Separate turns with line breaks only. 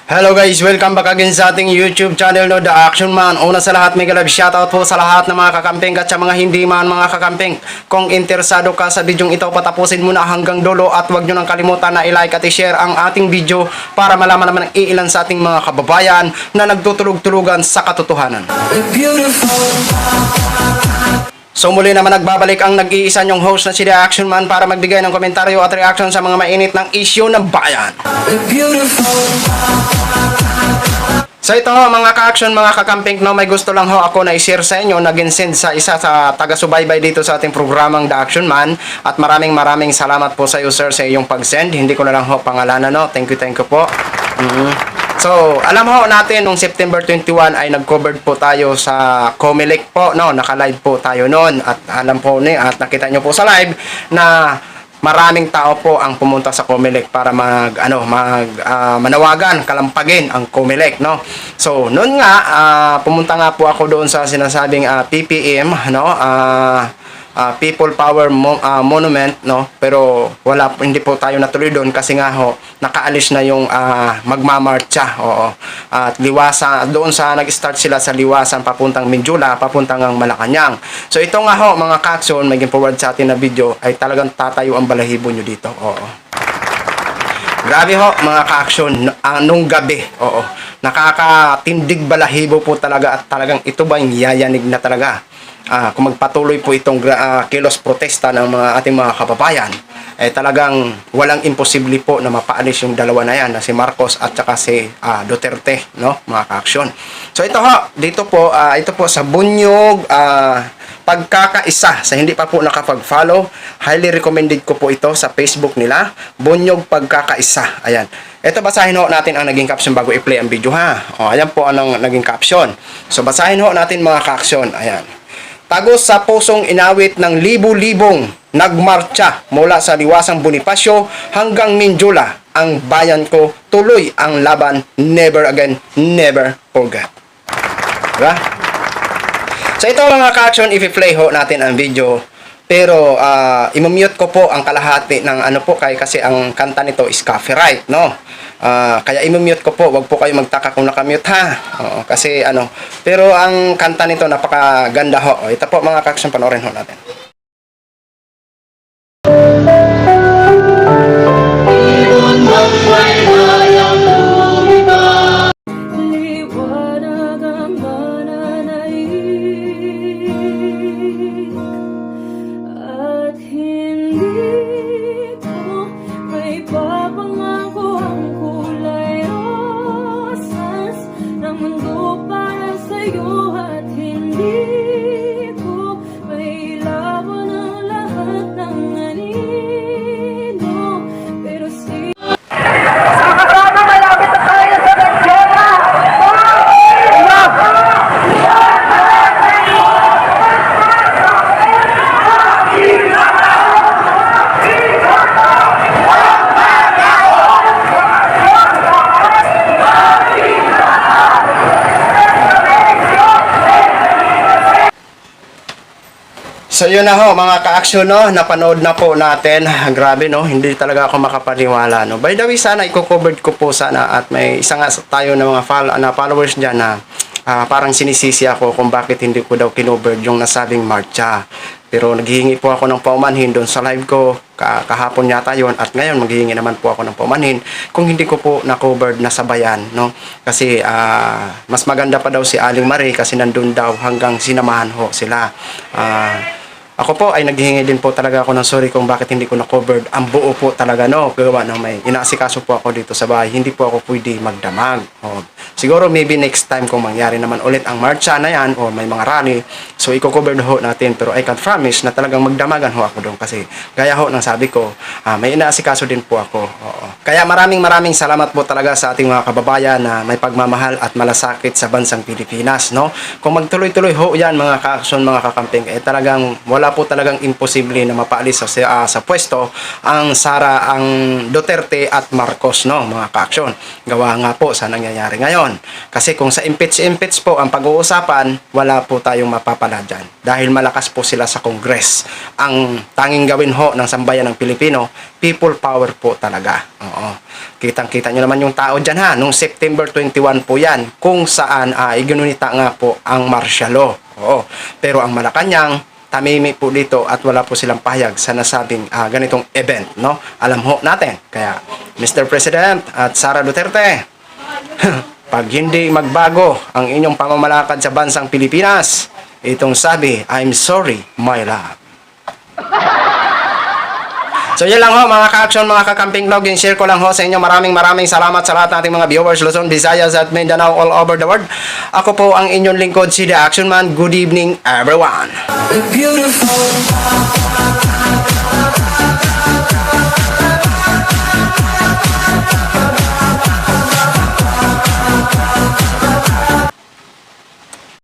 Hello guys, welcome back again sa ating YouTube channel, no, The Action Man. Una sa lahat, mega love shoutout po sa lahat ng mga kakamping at sa mga hindi man mga kakamping. Kung interesado ka sa bidyong ito, patapusin muna hanggang dulo at huwag nyo nang kalimutan na i-like at i-share ang ating video para malaman naman ang iilan sa ating mga kababayan na nagtutulog-tulugan sa katotohanan. So muli naman nagbabalik ang nag-iisa nyong host na si The Action Man para magbigay ng komentaryo at reaction sa mga mainit ng issue ng bayan. So ito ho mga ka-action, mga kakamping, no, may gusto lang ho ako na i-share sa inyo, nag-send sa isa sa taga-subaybay dito sa ating programang The Action Man, at maraming salamat po sa iyo sir sa iyong pag-send. Hindi ko na lang ho pangalanan, no. Thank you po. So, alam ho natin, nung September 21 ay nag-covered po tayo sa Comelec po, no? Naka-live po tayo noon. At alam po ni, at nakita nyo po sa live na maraming tao po ang pumunta sa Comelec para manawagan, kalampagin ang Comelec, no? So, noon nga, pumunta nga po ako doon sa sinasabing PPM, no? People Power Monument, no, pero hindi po tayo natuloy doon kasi nga ho nakaalis na yung magmamarcha, at liwasan doon sa nag-start sila sa liwasan papuntang Minjula, papuntang ang Malacanang. So ito nga ho mga ka-action, maging forward sa atin na video ay talagang tatayo ang balahibo nyo dito. Grabe ho mga ka-action, nung gabi, nakakatindig balahibo po talaga, at talagang ito ba yung yayanig na talaga. Kung magpatuloy po itong kilos protesta ng ating mga kababayan, talagang walang imposible po na mapaalis yung dalawa na yan, na si Marcos at saka si Duterte, no, mga ka-action. So ito ho, ito po sa Bunyog Pagkakaisa. Sa hindi pa po nakapag-follow, highly recommended ko po ito sa Facebook nila, Bunyog Pagkakaisa. Ayan. Ito, basahin ho natin ang naging caption bago i-play ang video, ha. Ayan po ang naging caption. So basahin ho natin mga ka-action. Ayan. Tagos sa pusong inawit ng libu-libong nagmarcha mula sa liwasang Bonifacio hanggang Minjula. Ang bayan ko, tuloy ang laban, never again, never forget. Diba? So ito mga ka-action, i-play ho natin ang video. Pero i-mute ko po ang kalahati ng kasi ang kanta nito is copyright, no? Kaya i-mute ko po, wag po kayo magtaka kung nakamute, ha. Kasi pero ang kanta nito napakaganda ho. Ito po mga ka-action, panoorin ho natin. So yun na ho mga ka-action, no, napanood na po natin. Grabe, no, hindi talaga ako makapaniwala, no. By the way, sana i-covered ko po sana, at may isa nga tayo na mga followers dyan na parang sinisisi ako kung bakit hindi ko daw kinovered yung nasabing marcha. Pero naghihingi po ako ng paumanhin doon sa live ko kahapon yata yun, at ngayon maghihingi naman po ako ng paumanhin kung hindi ko po na-covered na sabayan, no. Kasi mas maganda pa daw si Aling Marie kasi nandun daw hanggang sinamahan ho sila. Ako po ay naghihingi din po talaga ako ng sorry kung bakit hindi ko na-covered ang buo po talaga, no. Gawa ng may inaasikaso po ako dito sa bahay, hindi po ako pwede magdamag. Siguro maybe next time kung mangyari naman ulit ang marcha na yan o may mga rally, so i-cover ho natin, pero I can promise na talagang magdamagan ho ako doon kasi gaya ho ng sabi ko, may inaasikaso din po ako. Kaya maraming salamat po talaga sa ating mga kababayan na may pagmamahal at malasakit sa bansang Pilipinas, no. Kung magtuloy-tuloy ho yan mga ka-action, mga kakamping, talagang wala wala po talagang imposible na mapaalis sa pwesto ang Duterte at Marcos, no, mga ka-aksyon. Gawa nga po sa nangyayari ngayon. Kasi kung sa impeach po ang pag-uusapan, wala po tayong mapapala dyan. Dahil malakas po sila sa Congress. Ang tanging gawin ho ng sambayan ng Pilipino, people power po talaga. Oo. Kitang-kita nyo naman yung tao dyan ha. Nung September 21 po yan, kung saan iginunita nga po ang martial law. Oo. Pero ang Malacanang, tamimi po dito at wala po silang pahayag sa nasabing ganitong event, no? Alam ho natin. Kaya, Mr. President at Sara Duterte, pag hindi magbago ang inyong pamamalakad sa bansang Pilipinas, itong sabi, I'm sorry, my love. So yun lang ho mga ka-action, mga kakamping vlog, yung share ko lang ho sa inyo. Maraming salamat sa lahat ng ating mga viewers, Luzon, Visayas at Mindanao all over the world. Ako po ang inyong lingkod, si The Action Man. Good evening everyone.
Beautiful.